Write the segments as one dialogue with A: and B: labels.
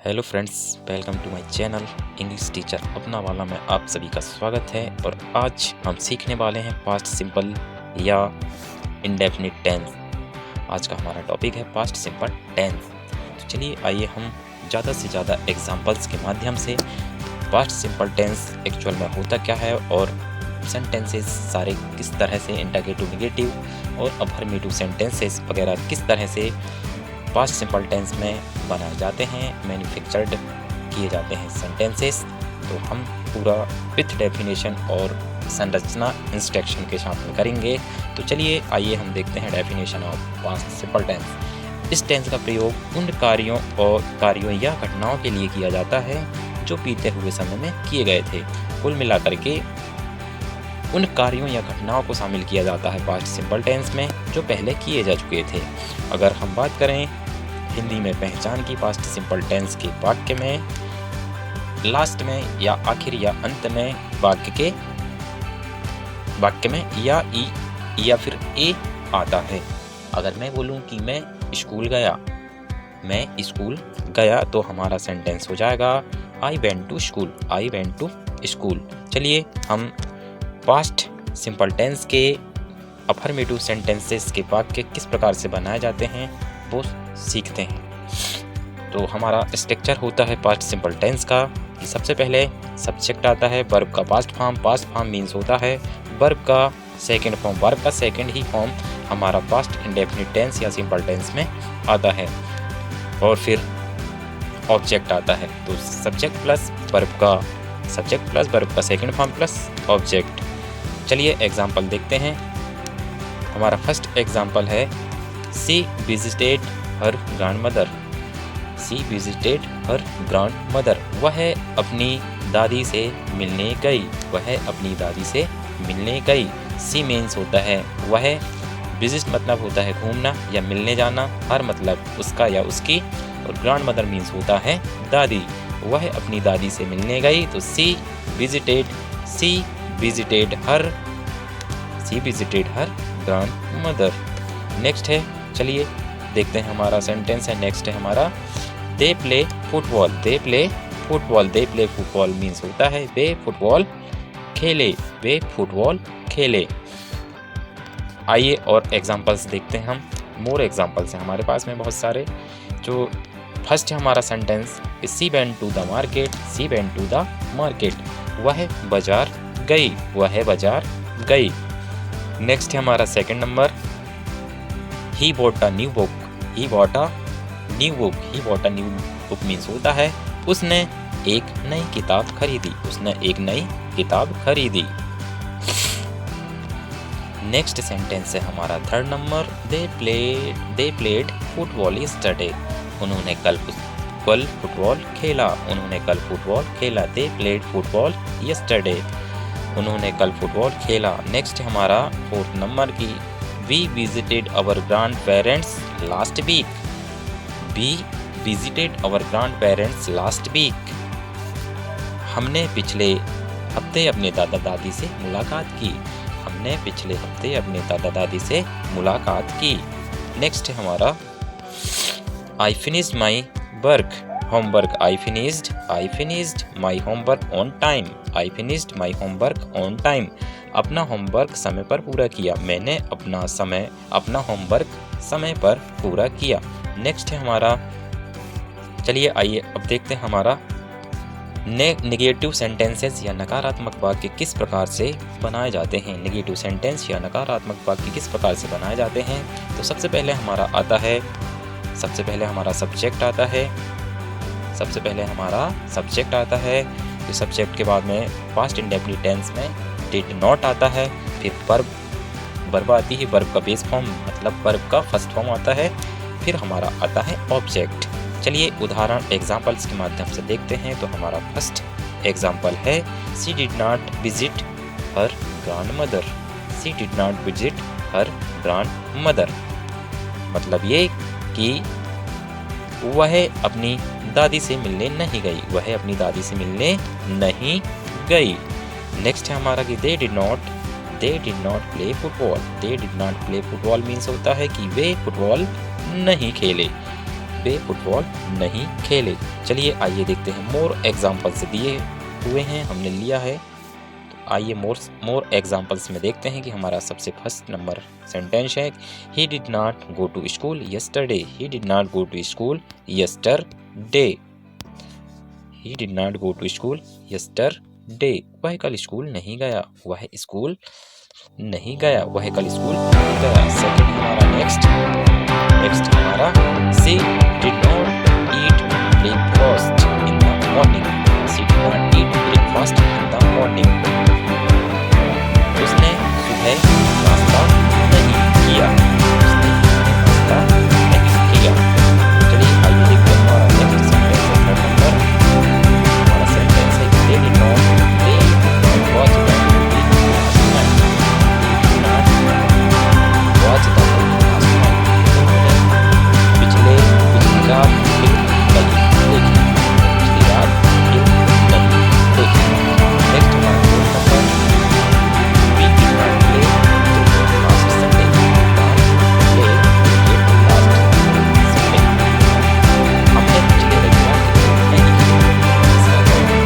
A: Hello friends, welcome to my channel English teacher अपना वाला में आप सभी का स्वागत है। और आज हम सीखने वाले हैं पास्ट सिंपल या इंडेफिनिट टेंस। आज का हमारा टॉपिक है पास्ट सिंपल टेंस। तो चलिए आइए हम ज़्यादा से ज़्यादा एग्जांपल्स के माध्यम से पास्ट सिंपल टेंस एक्चुअल में होता क्या है और सेंटेंसेस सारे किस तरह से इंटरगेटिव, नेगेटिव और अफर्मेटिव सेंटेंसेस वगैरह किस तरह से पास्ट सिंपल टेंस में बनाए जाते हैं, मैन्युफैक्चर्ड किए जाते हैं सेंटेंसेस। तो हम पूरा विथ डेफिनेशन और संरचना इंस्ट्रक्शन के साथ में करेंगे। तो चलिए आइए हम देखते हैं definition of past simple tense. इस टेंस का प्रयोग उन कार्यों या घटनाओं के लिए किया जाता है जो बीते हुए समय में किए गए थे। कुल मिलाकर के उन कार्यों या घटनाओं को शामिल किया जाता है पास्ट सिंपल टेंस में जो पहले किए जा चुके थे। अगर हम बात करें हिंदी में पहचान की पास्ट सिंपल टेंस के वाक्य में लास्ट में या आखिर या अंत में वाक्य में या ई या फिर ए आता है। अगर मैं बोलूं कि मैं स्कूल गया तो हमारा सेंटेंस हो जाएगा I went to school, I went to school. चलिए हम पास्ट सिंपल टेंस के अफर्मेटिव सेंटेंसेस के वाक्य किस प्रकार से बनाए जाते हैं वो सीखते हैं। तो हमारा स्ट्रक्चर होता है पास्ट सिंपल टेंस का कि सबसे पहले सब्जेक्ट आता है, वर्ब का पास्ट फॉर्म मीन्स होता है वर्ब का सेकंड फॉर्म, वर्ब का सेकंड ही फॉर्म हमारा पास्ट इंडेफिनिट टेंस या सिंपल टेंस में आता है। और फिर ऑब्जेक्ट आता है, तो सब्जेक्ट प्लस वर्ब का सेकंड फॉर्म प्लस ऑब्जेक्ट। चलिए एग्जाम्पल देखते हैं। हमारा फर्स्ट एग्जाम्पल है सी विजिटेड हर ग्रैंडमदर। सी विजिटेड हर ग्रैंडमदर, वह अपनी दादी से मिलने गई। सी मीन्स होता है वह, विजिट मतलब होता है घूमना या मिलने जाना, हर मतलब उसका या उसकी, और ग्रैंडमदर मीन्स होता है दादी। वह अपनी दादी से मिलने गई, तो सी विजिटेड हर ग्रैंडमदर। नेक्स्ट है, चलिए देखते हैं हमारा सेंटेंस है। नेक्स्ट है हमारा they play football. They play football means होता है वे फुटबॉल खेले। आइए और एग्जांपल्स देखते हैं हम। मोर एग्जांपल्स हैं हमारे पास में बहुत सारे। जो फर्स्ट है हमारा sentence she went to the market. वह बाजार गई। नेक्स्ट है हमारा second number he bought a new book means होता है उसने एक नई किताब खरीदी। नेक्स्ट सेंटेंस है हमारा third number they played football yesterday. उन्होंने कल फुटबॉल खेला। They played football yesterday. उन्होंने कल फुटबॉल खेला। नेक्स्ट हमारा फोर्थ नंबर की we visited our grandparents last week. हमने पिछले हफ्ते अपने दादा दादी से मुलाकात की। नेक्स्ट है हमारा I finished my homework. I finished my homework on time. अपना होमवर्क समय पर पूरा किया। मैंने अपना होमवर्क समय पर पूरा किया। नेक्स्ट है हमारा, चलिए आइए अब देखते हैं हमारा नेगेटिव सेंटेंसेस या नकारात्मक वाक्य किस प्रकार से बनाए जाते हैं। नेगेटिव सेंटेंस या नकारात्मक वाक्य किस प्रकार से बनाए जाते हैं। तो सबसे पहले हमारा सब्जेक्ट आता है। तो सब्जेक्ट के बाद में पास्ट इंडेफिनिट टेंस में डिड नॉट आता है। फिर वर्ब आती है, वर्ब का बेस फॉर्म मतलब वर्ब का फर्स्ट फॉर्म आता है। फिर हमारा आता है ऑब्जेक्ट। चलिए उदाहरण एग्जाम्पल्स के माध्यम से देखते हैं। तो हमारा फर्स्ट एग्जाम्पल है she did not visit her grandmother. मतलब ये कि वह अपनी दादी से मिलने नहीं गई। नेक्स्ट है हमारा कि they did not play football. Means होता है कि वे फुटबॉल नहीं खेले। वे फुटबॉल नहीं खेले। चलिए आइए देखते हैं, मोर एग्जाम्पल्स दिए हुए हैं, हमने लिया है। तो आइए मोर एग्जाम्पल्स में देखते हैं कि हमारा सबसे फर्स्ट नंबर सेंटेंस है, he did not go to school yesterday. He did not go to school yesterday. He did not go to school yesterday. वह कल स्कूल नहीं गया। वह स्कूल नहीं गया। वह कल स्कूल नहीं गया। सेकंड हमारा नेक्स्ट हमारा, she did not eat breakfast in the morning. She did not eat breakfast in the morning. उसने सुबह नाश्ता नहीं किया। उसने नाश्ता नहीं किया। चलिए आइए देखते हैं हमारा नेक्स्ट सेंटेंस है, थर्ड नंबर हमारा सेंटेंस है, they did not watch the movie last night। They did not watch the movie last night। उन्होंने पिछली रात फिल्म नहीं देखी। पिछली रात फिल्म नहीं देखी। नेक्स्ट हमारा fourth number, we did not play cricket last Sunday। play cricket last Sunday। हमने पिछले रविवार क्रिकेट नहीं खेला। इसका जवाब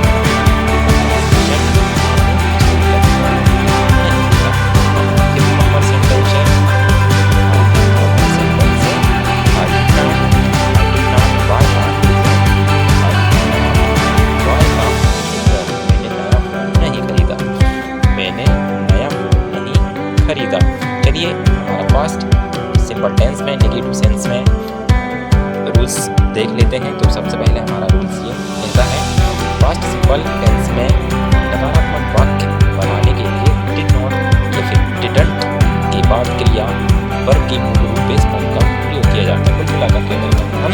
A: खरीदा। चलिए हमारा पास्ट सिंपल टेंस में, नेगेटिव सेंस में रूल्स देख लेते हैं। तो सबसे पहले हमारा रूल्स ये कहता है, पास्ट सिंपल टेंस में नकारात्मक वाक्य बनाने के लिए डिड नॉट या फिर डिडंट के बाद क्रिया वर्ब की मूल रूप बेस फॉर्म का प्रयोग किया जाता है। कुल मिलाकर के अगर हम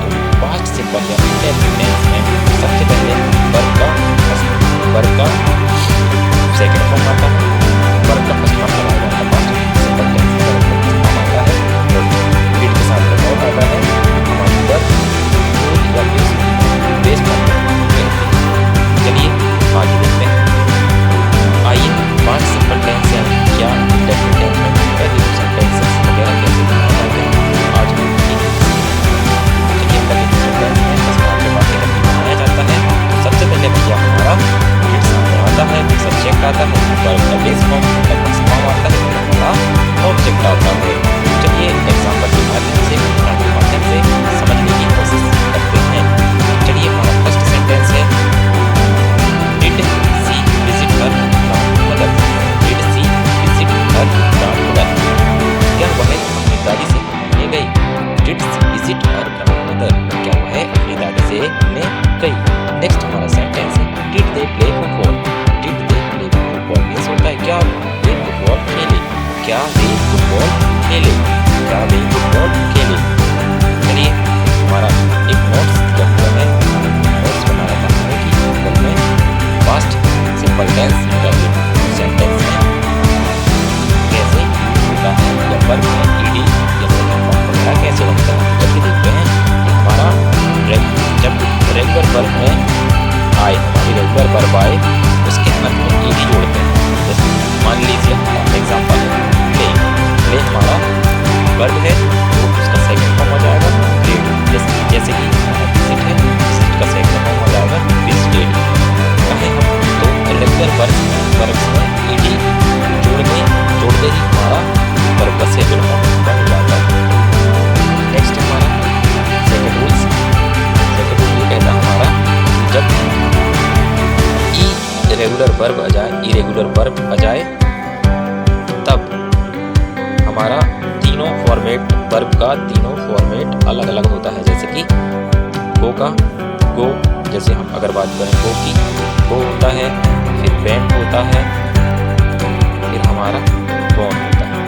A: तो पास्ट सिंपल या इंडेफिनिट टेंस में सबसे पहले वर्ब का सेकंड फॉर्म आता है। वर्ब का फर्स्ट फॉर्म लगाया जाता है पास्ट सिंपल टेंस में, फॉर्म आता है और डिड के साथ वर्ब आता है। हमारी वर्ब मूल या बेस फॉर्म कहते हैं। चलिए आगे देखते हैं। आइए पास्ट सिंपल टेंस है क्या इंडेफिनिट टेंस में प्रीपोजिशन टेंसेस वगैरह कैसे बनाए जाते हैं, आज हम सीखेंगे। चलिए प्रीपोजिशन टेंस में बस आपसे बातें करके बनाया जाता है। तो सबसे पहले भैया हमारा डिड सामने आता है, फिर सब्जेक्ट आता है, वर्ब का बेस फॉर्म फॉर्म आता है, फिर हमारा ऑब्जेक्ट आता है। चलिए एग्जांपल के माध्यम से, उदाहरण के माध्यम से समझने की कोशिश करते हैं। चलिए हमारा फर्स्ट सेंटेंस है, did she visit her grandmother. Did she visit her grandmother. क्या वह अपनी दादी से मिलने गई। Did she visit her grandmother. क्या वह अपनी दादी से मिलने गई। नेक्स्ट हमारा सेंटेंस है, did they play football. Did they play football means होता है क्या वे फुटबॉल खेले। क्या वे फुटबॉल खेले। क्या वे फुटबॉल खेले। चलिए हमारा एक नोट्स दिया हुआ है, नोट्स बनाया था हमने कि अगर में past simple tense indefinite sentence में कैसे होता है, या वर्ब में ईडी या सेकंड फॉर्म वगैरह कैसे बनता है। चलिए देखते हैं हमारा जब रेगुलर वर्ब में आए, हमारी रेगुलर वर्ब आए, उसके अंत में ईडी जोड़ते हैं। जैसे मान लीजिए हमारा एग्जांपल है प्ले। प्ले हमारा वर्ब है तो उसका सेकंड फॉर्म हो जाएगा प्लेड। जैसे कि विजिट है, विजिट का सेकंड फॉर्म हो जाएगा विजिटेड। कहें हम तो रेगुलर वर्ब में ईडी जोड़ते ही हमारा वर्ब का सेकंड फॉर्म बन जाता है। नेक्स्ट हमारा सेकंड रूल ये कहता है हमारा, जब इरेगुलर वर्ब आ जाए तब हमारा तीनों फॉर्मेट, वर्ब का तीनों फॉर्मेट अलग अलग होता है। जैसे कि गो का गो, जैसे हम अगर बात करें गो की, गो होता है, फिर वेंट होता है, फिर हमारा गॉन होता है।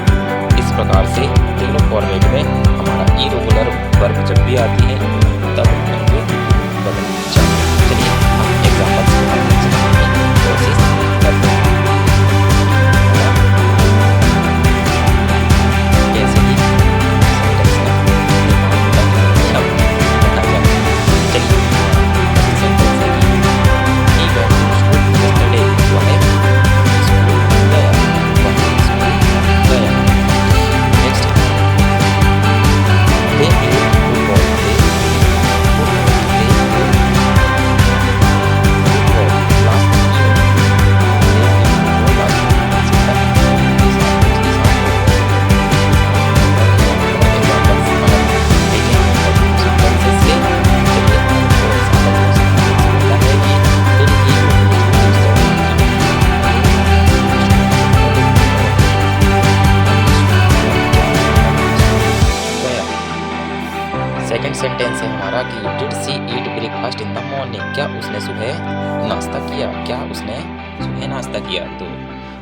A: इस प्रकार से तीनों फॉर्मेट में हमारा इरेगुलर वर्ब जब भी आती है तब उनके बदल जाते हैं। चलिए हम एग्जाम्पल से कोशिश करते हैं। कैसे कि eat breakfast in the morning, क्या उसने सुबह नाश्ता किया, क्या उसने सुबह नाश्ता किया। तो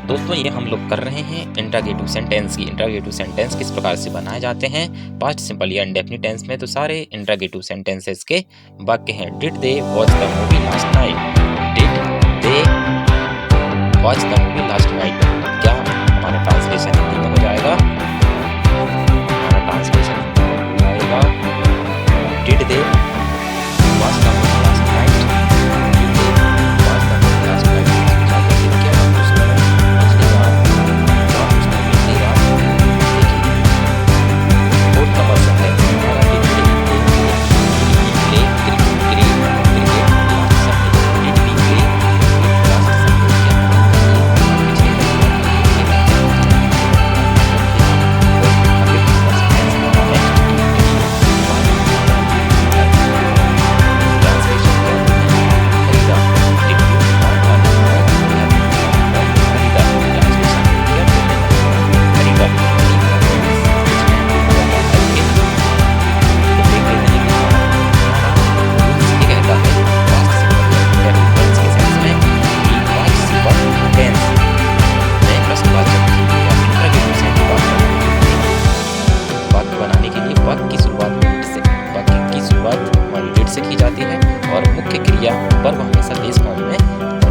A: दोस्तों ये हम लोग कर रहे हैं इंट्रोगेटिव सेंटेंस की। इंट्रोगेटिव सेंटेंस किस प्रकार से बनाए जाते हैं पास्ट सिंपल या इंडेफिनिट टेंस में, तो सारे इंट्रोगेटिव सेंटेंसेस के वाक्य हैं। Did they watch the movie last night, did they watch the movie last night, क्या हमारा ट्रांसलेशन हिंदी में हो जाएगा, हमारा ट्रांसलेशन हो जाएगा did they watch the movie last night, did they watch the movie last night, verb हमेशा base form में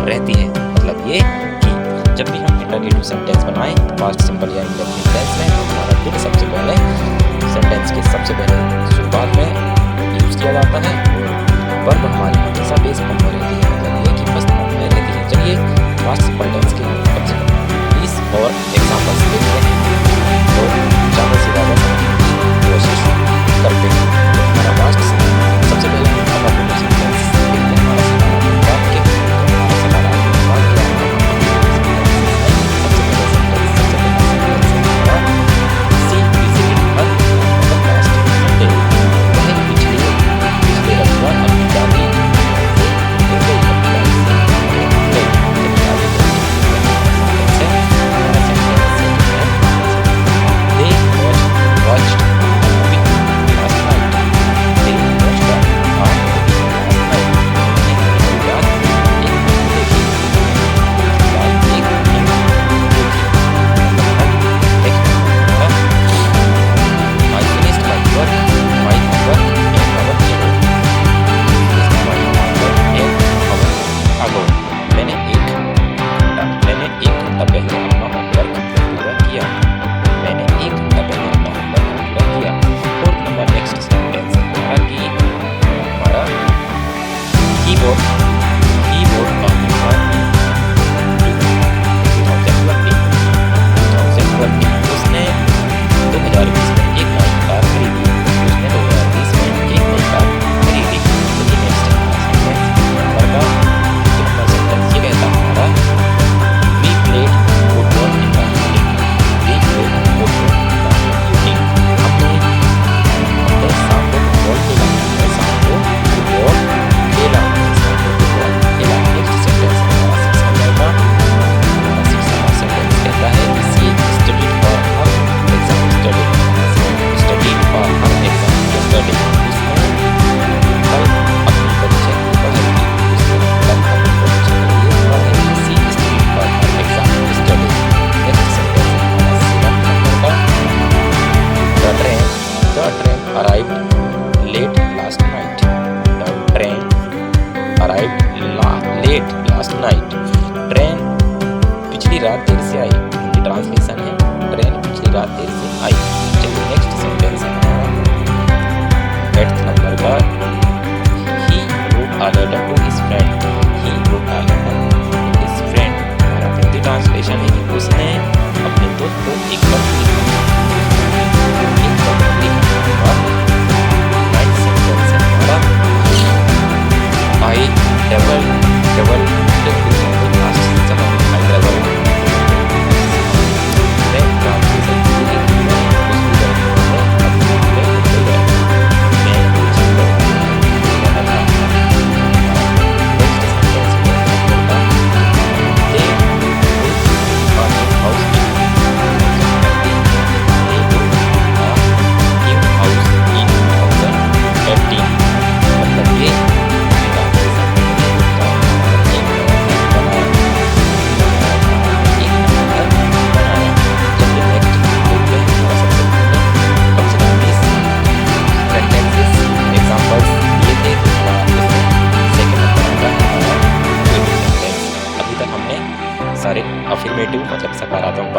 A: रहती है। मतलब ये कि जब भी हम इंट्रोगेटिव सेंटेंस बनाएं पास्ट सिंपल या इंडेफिनिट टेंस में, हमारा डिड सबसे पहले सेंटेंस के सबसे पहले शुरुआत में यूज किया जाता है और वर्ब हमारी हमेशा बेस फॉर्म में रहती है। मतलब ये कि फर्स्ट फॉर्म में रहती है। चलिए पास्ट सिंपल टेंस के कम से कम 20 और एग्जाम्पल्स देखते हैं और ज़्यादा से ज़्यादा समझने की कोशिश करते हैं। हमारा पास्ट सबसे पहले लेट लास्ट नाइट। ट्रेन पिछली रात देर से आई, हिंदी ट्रांसलेशन है ट्रेन पिछली रात देर से आई। चलिए नेक्स्ट सेंटेंस है हमारा 8th नंबर का, ही wrote a letter to his friend, he wrote a letter to his friend। हमारा हिंदी ट्रांसलेशन है कि उसने अपने दोस्त को एक पत्र लिखा। नाइन्थ सेंटेंस है हमारा, I traveled सकारात्मक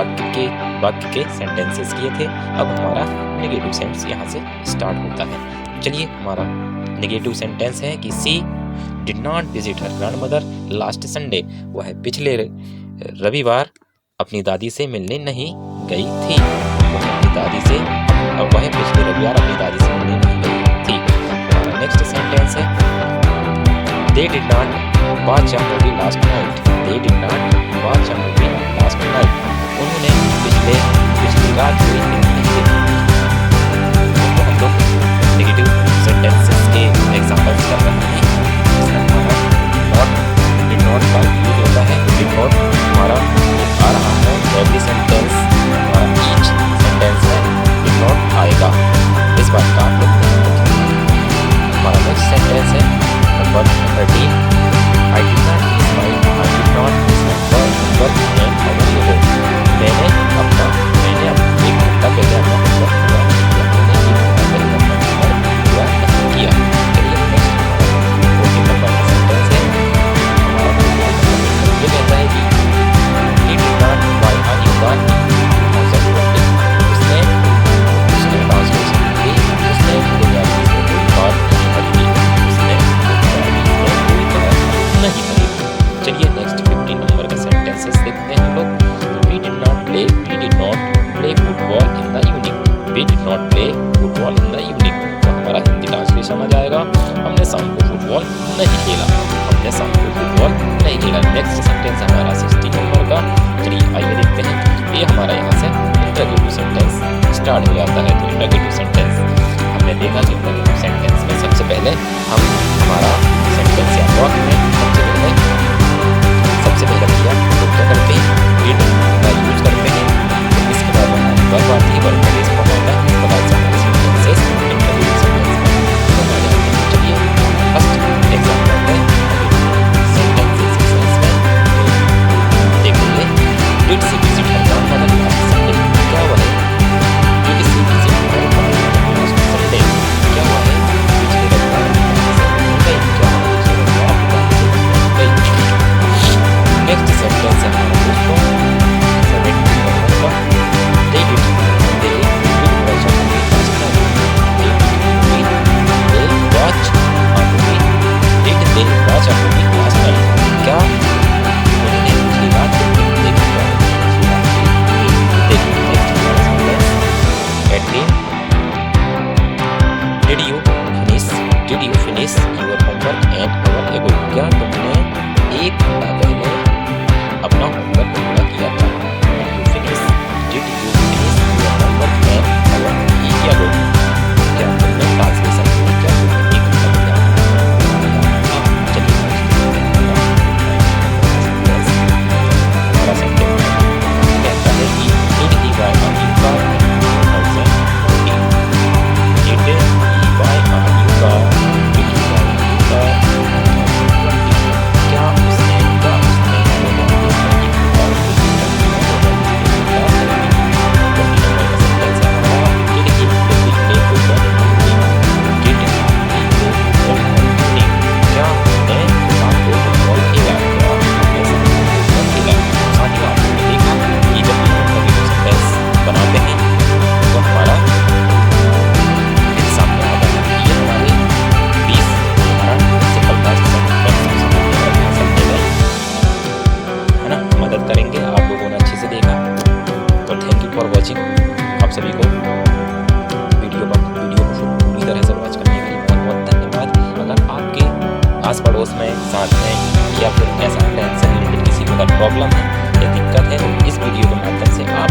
A: वाक्य के सेंटेंसेस किए थे। अब हमारा नेगेटिव सेंटेंस यहाँ से स्टार्ट होता है। चलिए, हमारा नेगेटिव सेंटेंस है कि she did not visit her grandmother last Sunday. वह पिछले रविवार अपनी दादी से मिलने नहीं गई थी। वह पिछले रविवार अपनी दादी से मिलने नहीं गई थी। नेक्स्ट सेंटेंस है they did not watch a movie last night. They did not watch a movie last night. उन्होंने पिछली रात कोई फिल्म नहीं देखी। तो हम लोग नेगेटिव सेंटेंसेस के एग्जांपल्स कर रहे हैं। नॉट डिड नॉट का यूज होता है। डिड नॉट हमारा आ रहा है एवरी सेंटेंस, हमारा ईच सेंटेंस है डिड नॉट आएगा। इस बात का आप लोग हमारा नेक्स्ट सेंटेंस है number 13 I did not miss my work and how are you? मैंने एक घंटा पहले अपना होमवर्क पूरा नहीं किया। चलिए नेक्स्ट हमारा 14 नंबर का सेंटेंस है। ये कहता है कि he did not buy a new car in 2020। उसने ट्रांसलेशन की, उसने 2020 में कोई कार नहीं खरीदी। उसने कोई कार नहीं खरीदी। चलिए नेक्स्ट 15 नंबर का सेंटेंसेस देखते हैं हम लोग। We did not play football in the evening। We did not play football in the evening। तो हमारा हिंदी ट्रांसलेशन आ जाएगा हमने शाम को फुटबॉल नहीं खेला। हमने शाम को फुटबॉल नहीं खेला। नेक्स्ट सेंटेंस हमारा 16 नंबर का। चलिए आइए देखते हैं। ये हमारा यहाँ से इंटरगेटिव सेंटेंस स्टार्ट हो जाता है। तो इंटरगेटिव सेंटेंस हमने देखा कि इंटरगेटिव सेंटेंस में सबसे पहले हम हमारा सेंटेंस या वाक्य में सबसे पहले भैया तो क्या करते हैं डिड का यूज करते हैं। तो इसके बाद हमारी वर्ब आती है। वर्ब का बेस फॉर्म होता है। इसके बाद हमारे सेंटेंसेस इंटरव्यू सेंटेंस बना जाते हैं। चलिए फर्स्ट एग्जांपल है सेंटेंसेस में देखिए did she visit her grandmother last Sunday. क्या हुआ है did she visit her grandmother last Sunday. क्या हुआ है पिछले रविवार नेक्स्ट सेंटेंस है हमारा दोस्तों 17 नंबर का। They did watch a movie last night. They watch a movie. Did they watch a movie last night. क्या उन्होंने पिछली रात फिल्म देखी? नेक्स्ट हमारा sentence 18 did you finish your homework an hour एगो। क्या तुमने एक घंटा पहले अपना होमवर्क पूरा किया था? Did you finish your homework an hour एगो। क्या तुमने ट्रांसलेशन किया? क्या तुमने एक घंटा पहले? चलिए हमारा सेंटेंस कहता है कि did he buy a new car in 2020। Did he buy a new car. क्या उसने बनाते हैं तो हमारा सामने आता है। ये हमारे 20 सिंपल पास्ट है ना, मदद करेंगे। आप लोगों ने अच्छे से देखा और थैंक यू फॉर वॉचिंग। आप सभी को वीडियो को पूरी तरह से वॉच करने के लिए बहुत बहुत धन्यवाद। अगर आपके आस पड़ोस में, साथ में या फिर ऐसा टेंशन रिलेटेड किसी को अगर प्रॉब्लम है या दिक्कत है तो इस वीडियो के माध्यम से आप